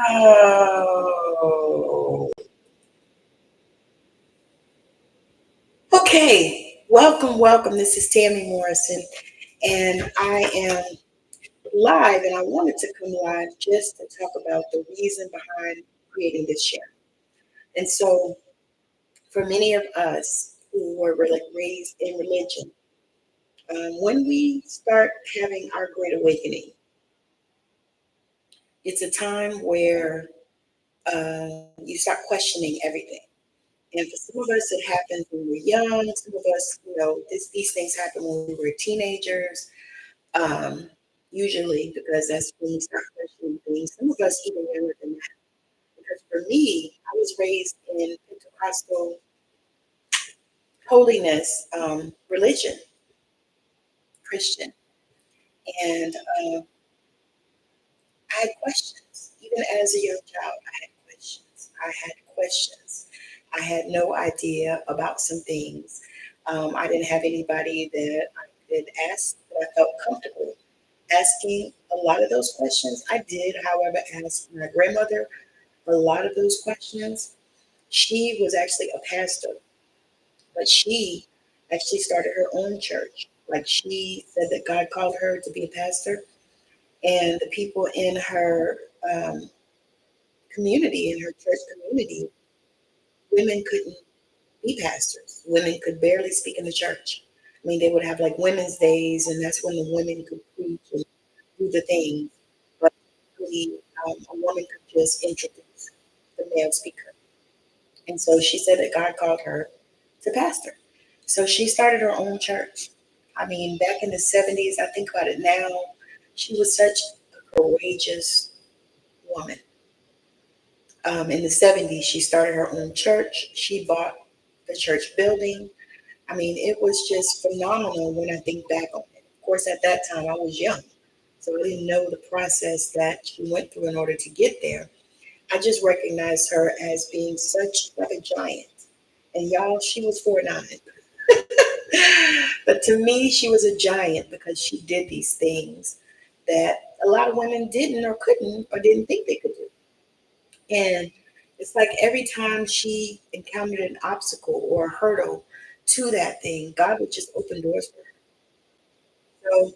Oh, okay. Welcome, welcome. This is Tammy Morrison, and I am live. And I wanted to come live just to talk about the reason behind creating this show. And so, for many of us who were really raised in religion, when we start having our great awakening, it's a time where you start questioning everything. And for some of us, it happens when we're young. Some of us, these things happen when we were teenagers, um, usually because that's when we start questioning things. Some of us even younger than that. Because for me, I was raised in Pentecostal holiness religion, Christian, and I had questions. Even as a young child, I had questions. I had questions. I had no idea about some things. I didn't have anybody that I could ask that I felt comfortable asking a lot of those questions. I did, however, ask my grandmother a lot of those questions. She was actually a pastor, but she actually started her own church. Like she said that God called her to be a pastor, and the people in her community, in her church community, women couldn't be pastors. Women could barely speak in the church. I mean, they would have like women's days, and that's when the women could preach and do the things. But really, a woman could just introduce the male speaker. And so she said that God called her to pastor. So she started her own church. I mean, back in the 70s, I think about it now, she was such a courageous woman. In the 70s, she started her own church. She bought the church building. I mean, it was just phenomenal when I think back on it. Of course, at that time, I was young. So I didn't know the process that she went through in order to get there. I just recognized her as being such like a giant. And y'all, she was 4'9". But to me, she was a giant because she did these things that a lot of women didn't or couldn't or didn't think they could do. And it's like every time she encountered an obstacle or a hurdle to that thing, God would just open doors for her. So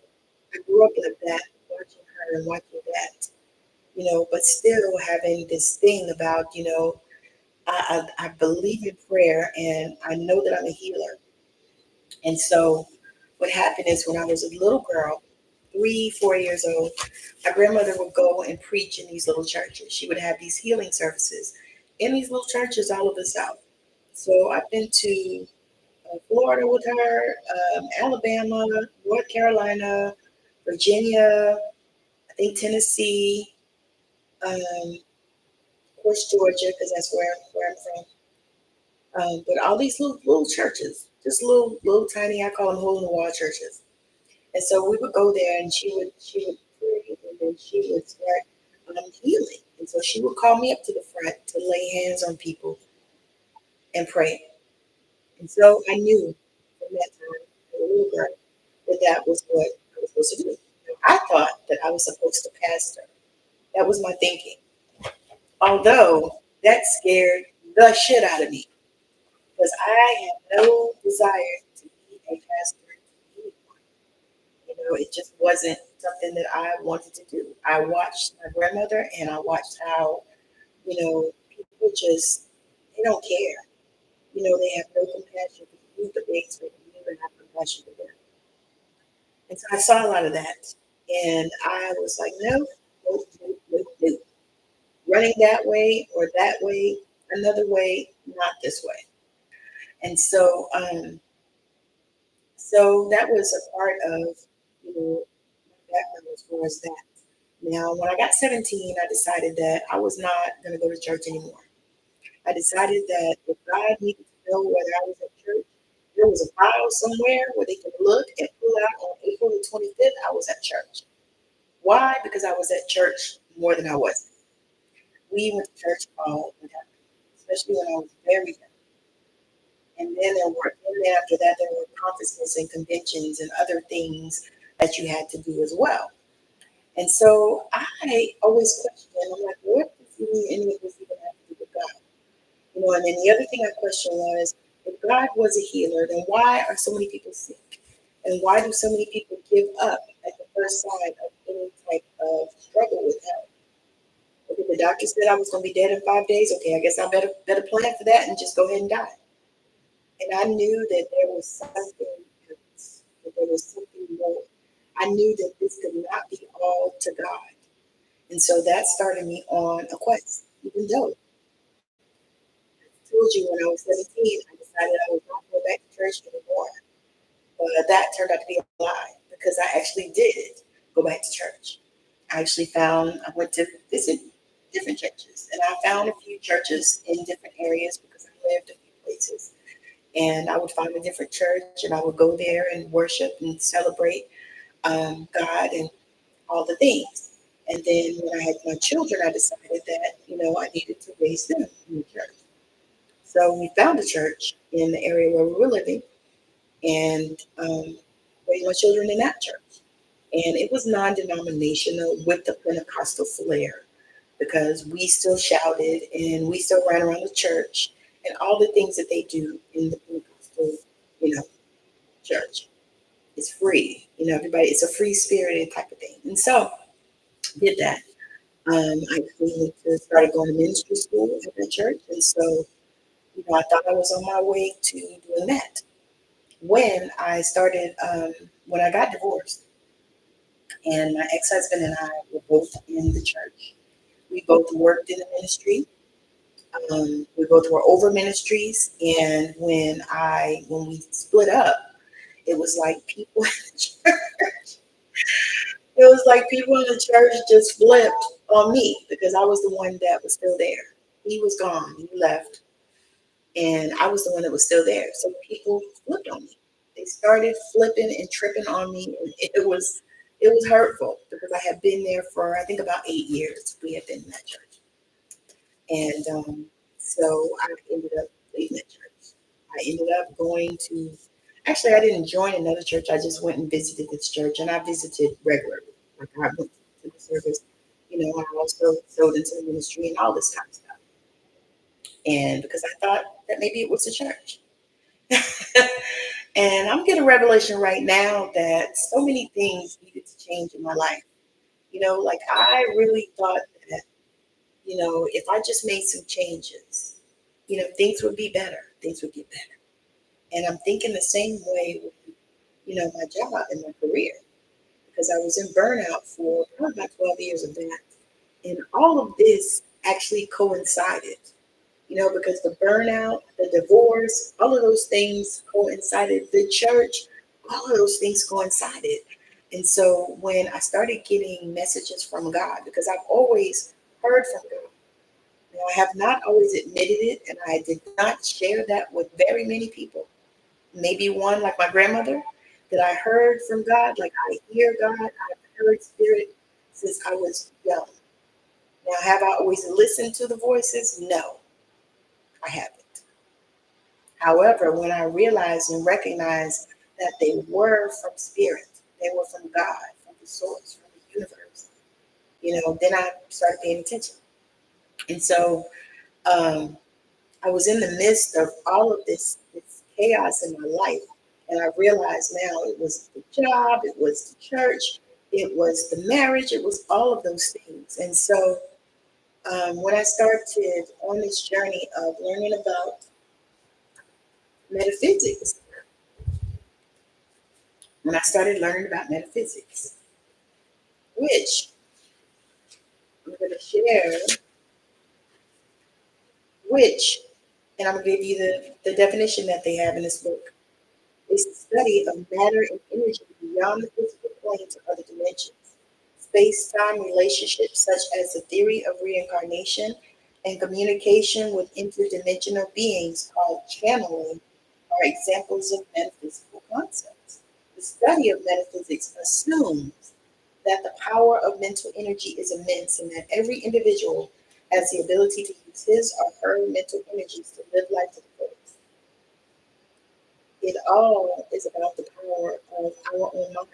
I grew up like that, watching her and watching that, but still having this thing about, I believe in prayer and I know that I'm a healer. And so what happened is when I was a little girl, 3, 4 years old, my grandmother would go and preach in these little churches. She would have these healing services in these little churches all over the South. So I've been to Florida with her, Alabama, North Carolina, Virginia, I think Tennessee, of course Georgia, because that's where I'm from. But all these little churches, just little tiny, I call them hole in the wall churches. And so we would go there, and she would pray, and then she would start healing. And so she would call me up to the front to lay hands on people and pray. And so I knew from that time, as a little girl, that that was what I was supposed to do. I thought that I was supposed to pastor. That was my thinking. Although that scared the shit out of me because I had no desire to be a pastor to anyone. It just wasn't something that I wanted to do. I watched my grandmother and I watched how, people just, they don't care. They have no compassion for you, but they expect you to have compassion for them. And so I saw a lot of that. And I was like, no, no, no, no, no. Running that way or that way, another way, not this way. And so that was a part of, my background as far as that. Now, when I got 17, I decided that I was not going to go to church anymore. I decided that if God needed to know whether I was at church, there was a file somewhere where they could look and pull out on April the 25th, I was at church. Why? Because I was at church more than I wasn't. We went to church all the time, especially when I was very young. And then after that, there were conferences and conventions and other things that you had to do as well. And so I always questioned, I'm like, what is see any of this even have to do with God? You know, and then the other thing I questioned was, if God was a healer, then why are so many people sick? And why do so many people give up at the first sign of any type of struggle with health? Okay, the doctor said I was going to be dead in 5 days. Okay, I guess I better plan for that and just go ahead and die. And I knew that there was something else, that there was something more. I knew that this could not be all to God. And so that started me on a quest, even though I told you when I was 17, I decided I was not going back to church anymore. But that turned out to be a lie because I actually did go back to church. I went to visit different churches and I found a few churches in different areas because I lived a few places. And I would find a different church and I would go there and worship and celebrate God and all the things. And then when I had my children, I decided that, you know, I needed to raise them in the church. So we found a church in the area where we were living and raised my children in that church. And it was non denominational with the Pentecostal flair because we still shouted and we still ran around the church and all the things that they do in the Pentecostal, you know, church. It's free, you know, everybody, it's a free spirited type of thing. And so did that. I actually started going to ministry school at that church. And so, you know, I thought I was on my way to doing that. When I got divorced, and my ex husband and I were both in the church. We both worked in the ministry. We both were over ministries. And when we split up, it was like people in the church, it was like people in the church just flipped on me because I was the one that was still there. He was gone, he left, and I was the one that was still there. So people flipped on me. They started flipping and tripping on me, and it was hurtful because I had been there for I think about 8 years. We had been in that church, and so I ended up leaving that church. I ended up going to. Actually, I didn't join another church. I just went and visited this church, and I visited regularly. Like I went to the service. You know, I also sewed into the ministry and all this kind of stuff. And because I thought that maybe it was a church. And I'm getting a revelation right now that so many things needed to change in my life. You know, like I really thought that, you know, if I just made some changes, you know, things would be better. Things would get better. And I'm thinking the same way with, you know, my job and my career because I was in burnout for probably about 12 years of that. And all of this actually coincided, you know, because the burnout, the divorce, all of those things coincided. The church, all of those things coincided. And so when I started getting messages from God, because I've always heard from God, now, I have not always admitted it, and I did not share that with very many people. Maybe one, like my grandmother, that I heard from God, like I hear God, I've heard Spirit since I was young. Now, have I always listened to the voices? No, I haven't. However, when I realized and recognized that they were from spirit, they were from God, from the source, from the universe, you know, then I started paying attention. And so I was in the midst of all of this chaos in my life. And I realized now it was the job, it was the church, it was the marriage, it was all of those things. And so when I started on this journey of learning about metaphysics, when I started learning about metaphysics, which I'm going to share, which, and I'm going to give you the definition that they have in this book. It's the study of matter and energy beyond the physical plane to other dimensions. Space time relationships, such as the theory of reincarnation and communication with interdimensional beings called channeling, are examples of metaphysical concepts. The study of metaphysics assumes that the power of mental energy is immense and that every individual has the ability to use his or her mental energies to live life to the fullest. It all is about the power of our own mind.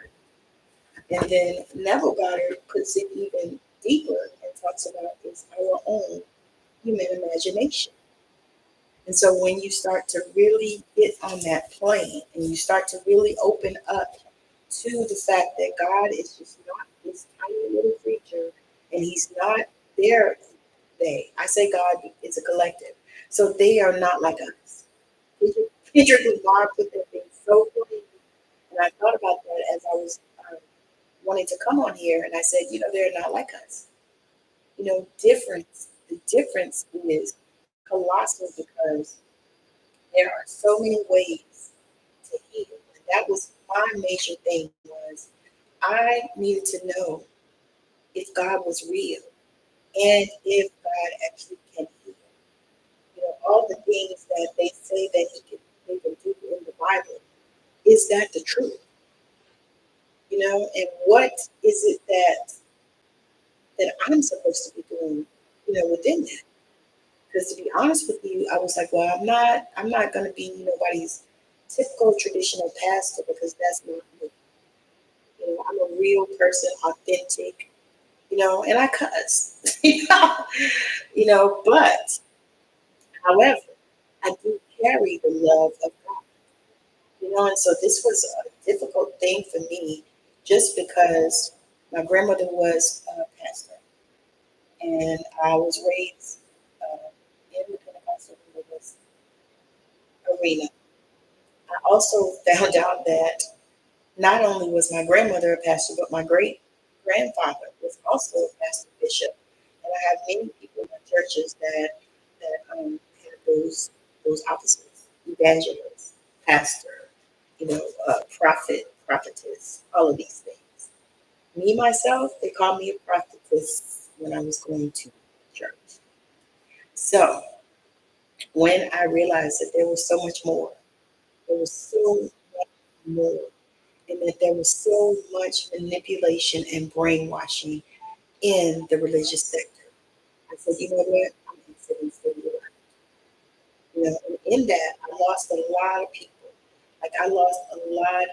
And then Neville Goddard puts it even deeper and talks about is our own human imagination. And so when you start to really get on that plane and you start to really open up to the fact that God is just not this tiny little creature and he's not there. I say God is a collective. So they are not like us. Kendrick Lamar put that thing so plain. And I thought about that as I was wanting to come on here. And I said, they're not like us. The difference is colossal because there are so many ways to heal. And that was my major thing was I needed to know if God was real and if God actually can heal. All the things that they say that they can do in the Bible, is that the truth? And what is it that I'm supposed to be doing, within that? Because to be honest with you, I was like, well, I'm not gonna be nobody's typical traditional pastor because that's not me. I'm a real person, authentic, and I cuss, but however, I do carry the love of God, and so this was a difficult thing for me just because my grandmother was a pastor and I was raised in the Pentecostal religious arena. I also found out that not only was my grandmother a pastor, but my great grandfather was also a pastor bishop. And I have many people in my churches that have those offices: evangelist, pastor, prophet, prophetess, all of these things. Me myself, they called me a prophetess when I was going to church. So when I realized that there was so much more, there was so much more and that there was so much manipulation and brainwashing in the religious sector. I said, you know what? I'm exiting city life. And in that, I lost a lot of people. Like I lost a lot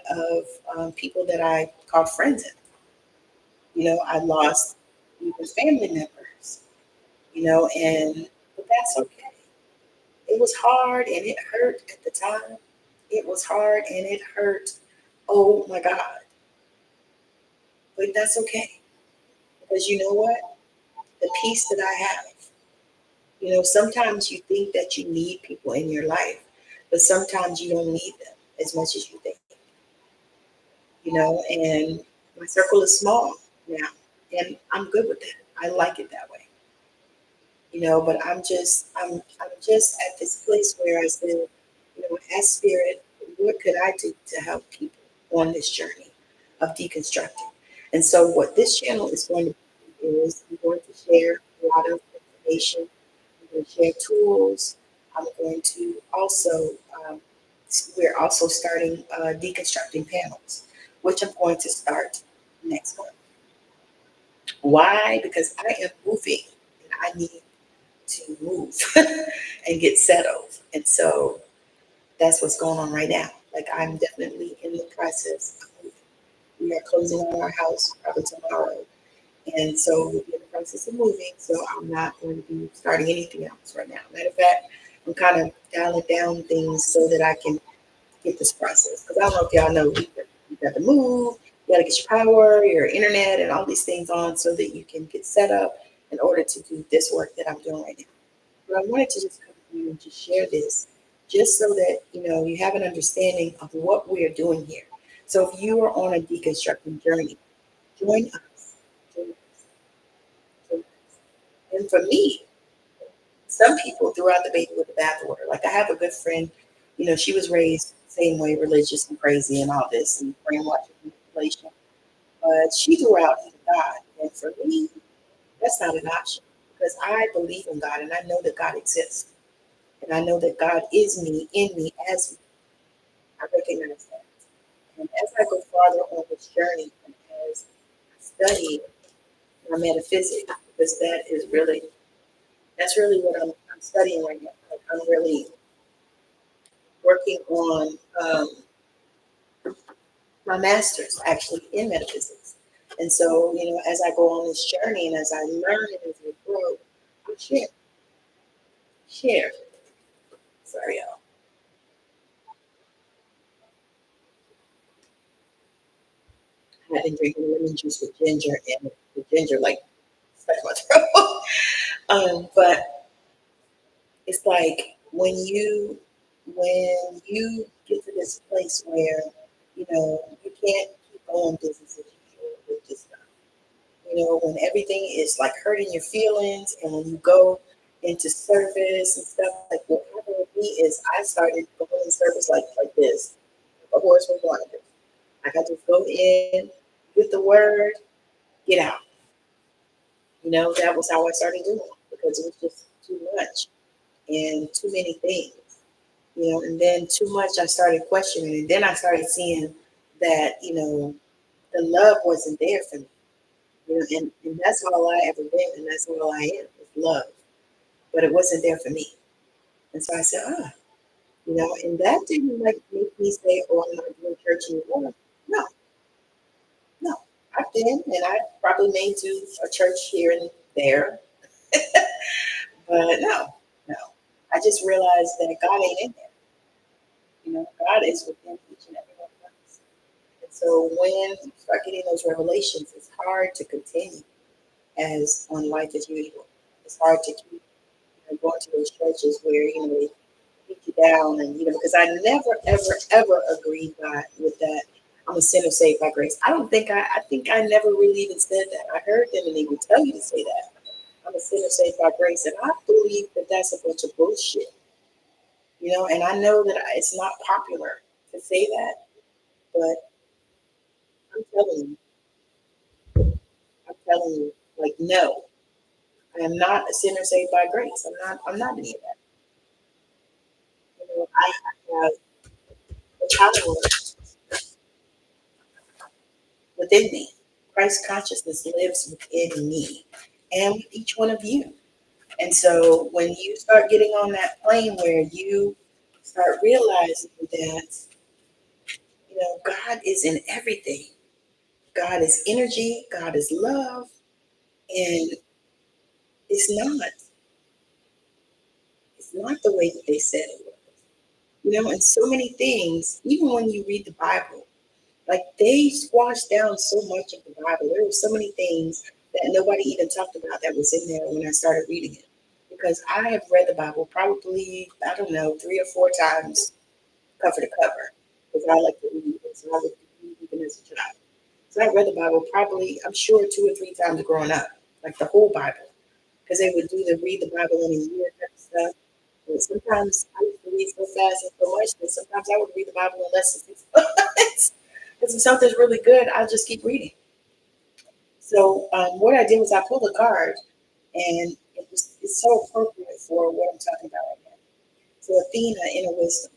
of people that I called friends. I lost even family members. And but that's okay. It was hard and it hurt at the time. It was hard and it hurt. Oh my God. But that's okay. Because you know what? The peace that I have. Sometimes you think that you need people in your life, but sometimes you don't need them as much as you think. And my circle is small now, and I'm good with that. I like it that way. But I'm just at this place where I said, as spirit, what could I do to help people on this journey of deconstructing? And so what this channel is going to do is I'm going to share a lot of information. I'm going to share tools. I'm going to also, we're also starting deconstructing panels, which I'm going to start next month. Why? Because I am moving and I need to move and get settled. And so that's what's going on right now. Like I'm definitely in the process of moving. We are closing on our house probably tomorrow. And so we'll be in the process of moving. So I'm not going to be starting anything else right now. Matter of fact, I'm kind of dialing down things so that I can get this process. Because I don't know if y'all know, you got to move, you got to get your power, your internet, and all these things on so that you can get set up in order to do this work that I'm doing right now. But I wanted to just come to you and just share this, just so that you have an understanding of what we're doing here. So if you are on a deconstructing journey, join us. Join us. Join us. And for me, some people threw out the baby with the bathwater. Like I have a good friend, she was raised same way, religious and crazy and all this and brainwashing manipulation. But she threw out even God. And for me, that's not an option because I believe in God and I know that God exists. And I know that God is me, in me, as me. I recognize that. And as I go farther on this journey and as I study my metaphysics, because that's really what I'm studying right now. Like I'm really working on my master's actually in metaphysics. And so, as I go on this journey and as I learn and as I grow, I share. Sorry, y'all. I've been drinking lemon juice with ginger, and the ginger like stuck in my throat. But it's like when you get to this place where you can't keep going business as usual with this stuff. When everything is like hurting your feelings, and when you go into service and stuff, like what happened with me is I started going in service like this, like a horse with blinders. Like I just go in, get the word, get out. That was how I started doing it because it was just too much and too many things. And then too much I started questioning, and then I started seeing that, the love wasn't there for me. And that's all I ever been, and that's all I am is love. But it wasn't there for me. And so I said, and that didn't like make me say, oh, I'm not doing church anymore. No, no. I've been, and I probably made to a church here and there, but no, no. I just realized that God ain't in there. God is within each and every one of us. And so when you start getting those revelations, it's hard to continue as on life as usual. It's hard to keep going to those churches where they beat you down, and because I never ever ever agreed with that. I'm a sinner saved by grace. I think I never really even said that. I heard them and they would tell you to say that. I'm a sinner saved by grace, and I believe that that's a bunch of bullshit. And I know that it's not popular to say that, but I'm telling I'm telling you, like, no, I am not a sinner saved by grace. I'm not any of that. I have the power within me. Christ consciousness lives within me and with each one of you. And so when you start getting on that plane where you start realizing that, God is in everything. God is energy, God is love, and it's not. It's not the way that they said it was. And so many things, even when you read the Bible, like they squashed down so much of the Bible. There were so many things that nobody even talked about that was in there when I started reading it. Because I have read the Bible probably, I don't know, 3 or 4 times cover to cover. Because I like to read it. So I would read even as a child. So I read the Bible probably, I'm sure, 2 or 3 times growing up, like the whole Bible. Because they would do the read the Bible in a year type of stuff. And sometimes I used to read so fast and so much that sometimes I would read the Bible in less than 6 months. Because if something's really good, I'll just keep reading. So what I did was I pulled a card, and it's so appropriate for what I'm talking about right now. So Athena, inner wisdom,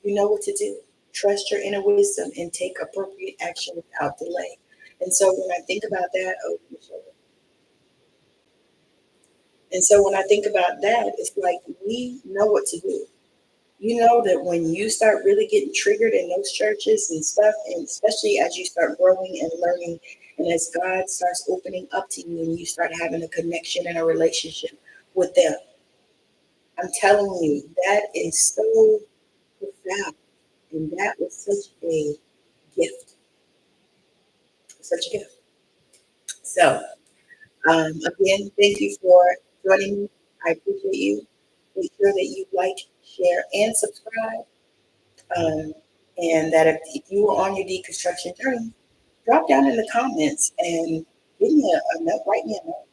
you know what to do. Trust your inner wisdom and take appropriate action without delay. And so when I think about that, when I think about that, it's like we know what to do. You know that when you start really getting triggered in those churches and stuff, and especially as you start growing and learning, and as God starts opening up to you and you start having a connection and a relationship with them, I'm telling you, that is so profound. And that was such a gift, such a gift. So, again, thank you for joining me. I appreciate you. Make sure that you like, share, and subscribe. Um, and that if you were on your deconstruction journey, drop down in the comments and give me a note, write me a note.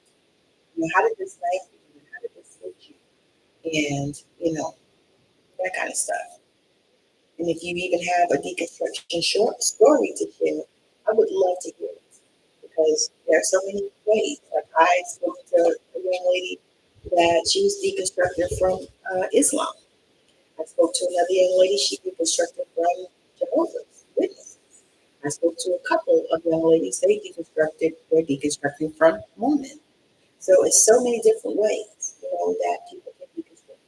How did this make you? How did this hit you? And, that kind of stuff. And if you even have a deconstruction short story to share, I would love to hear it because there are so many ways. Like I spoke to a young lady that she was deconstructed from Islam. I spoke to another young lady, she deconstructed from Jehovah's Witnesses. I spoke to a couple of young ladies, they're deconstructing from Mormon. So it's so many different ways, that people can deconstruct.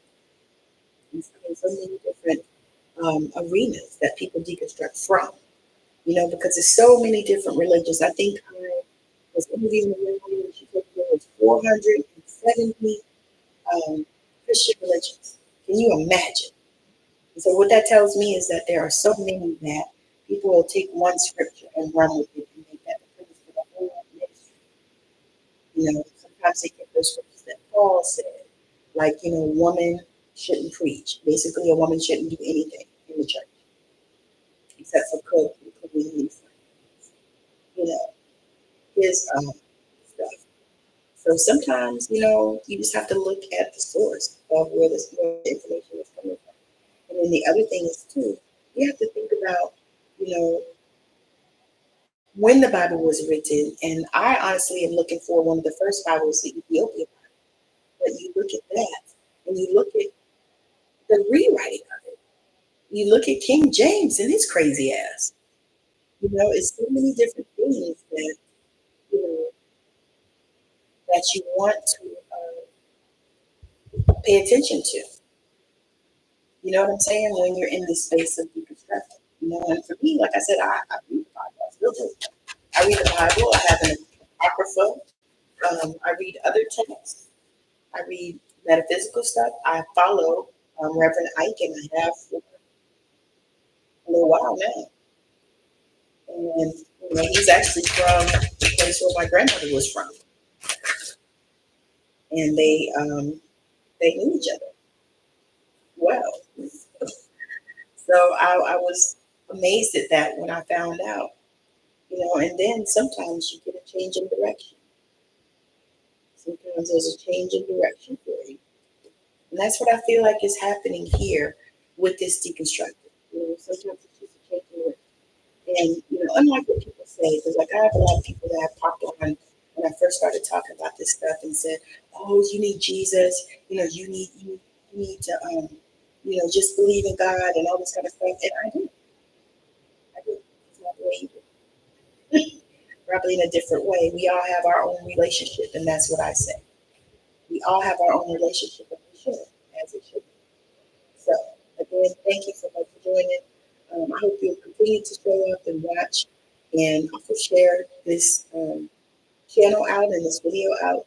And so many different arenas that people deconstruct from. because there's so many different religions. I think I was interviewing a young lady and she told me there was 470 Christian religions. Can you imagine? And so what that tells me is that there are so many that people will take one scripture and run with it and make that the premise for the whole ministry. Sometimes they take those scriptures that Paul said, like, woman shouldn't preach. Basically, a woman shouldn't do anything in the church except for cooking, cleaning, these things. You know, his stuff. So sometimes, you just have to look at the source of where the information is coming from. And then the other thing is too, you have to think about, you know, when the Bible was written. And I honestly am looking for one of the first Bibles, the Ethiopian Bible. But you look at that and you look at the rewriting of it. You look at King James and his crazy ass. It's so many different things that you know that you want to pay attention to. You know what I'm saying? When you're in this space of deconstruction. And for me, like I said, I read the Bible. I still do. I read the Bible. I have an apocrypha. I read other texts. I read metaphysical stuff. I follow Reverend Ike, and I have for a little while now. And he's actually from the place where my grandmother was from, and they knew each other well. So I was amazed at that when I found out. And then sometimes you get a change in direction. Sometimes there's a change in direction for you. And that's what I feel like is happening here with this deconstructing. Sometimes it's just a change in direction. And, unlike what people say, because like I have a lot of people that have popped on when I first started talking about this stuff and said, oh, you need Jesus, you need to, just believe in God and all this kind of stuff. And I do. I do. It's not the way you do. Probably in a different way. We all have our own relationship, and that's what I say. We all have our own relationship, and we should, as it should be. So, again, thank you so much for joining. I hope you'll continue to show up and watch and also share this channel out and this video out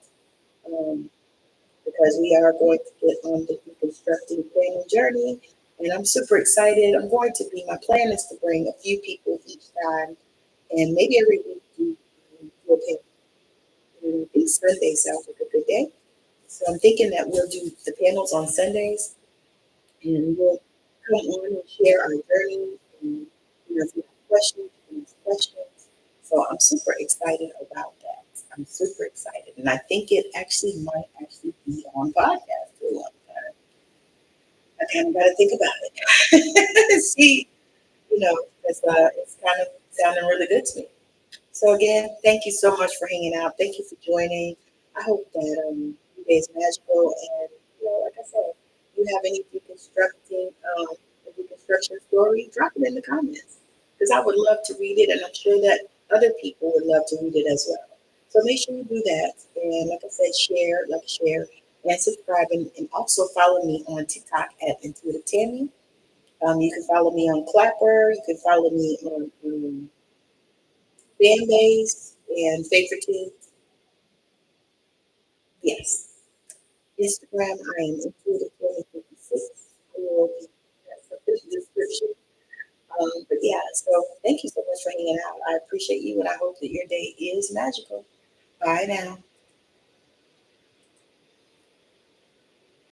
um, because we are going to get on the deconstructing planning journey. And I'm super excited. My plan is to bring a few people each time and maybe every week do a panel. And I think Sunday sounds like a good day. So I'm thinking that we'll do the panels on Sundays and we'll come on and share our journey. And, if you have questions, you can ask questions. So I'm super excited about that. I'm super excited. And I think it actually might actually be on podcast too. I kind of got to think about it. See, because it's kind of sounding really good to me. So again, thank you so much for hanging out. Thank you for joining. I hope that your day is magical. And like I said, if you have any deconstruction story, drop it in the comments because I would love to read it, and I'm sure that other people would love to read it as well. So make sure you do that. And like I said, share, and subscribe, and also follow me on TikTok at Intuitive Tammy. You can follow me on Clapper. You can follow me on Fanbase and Favoritism. Yes. Instagram, I am Intuitive 2056. I will be that's the description. But yeah, so thank you so much for hanging out. I appreciate you and I hope that your day is magical. Bye now.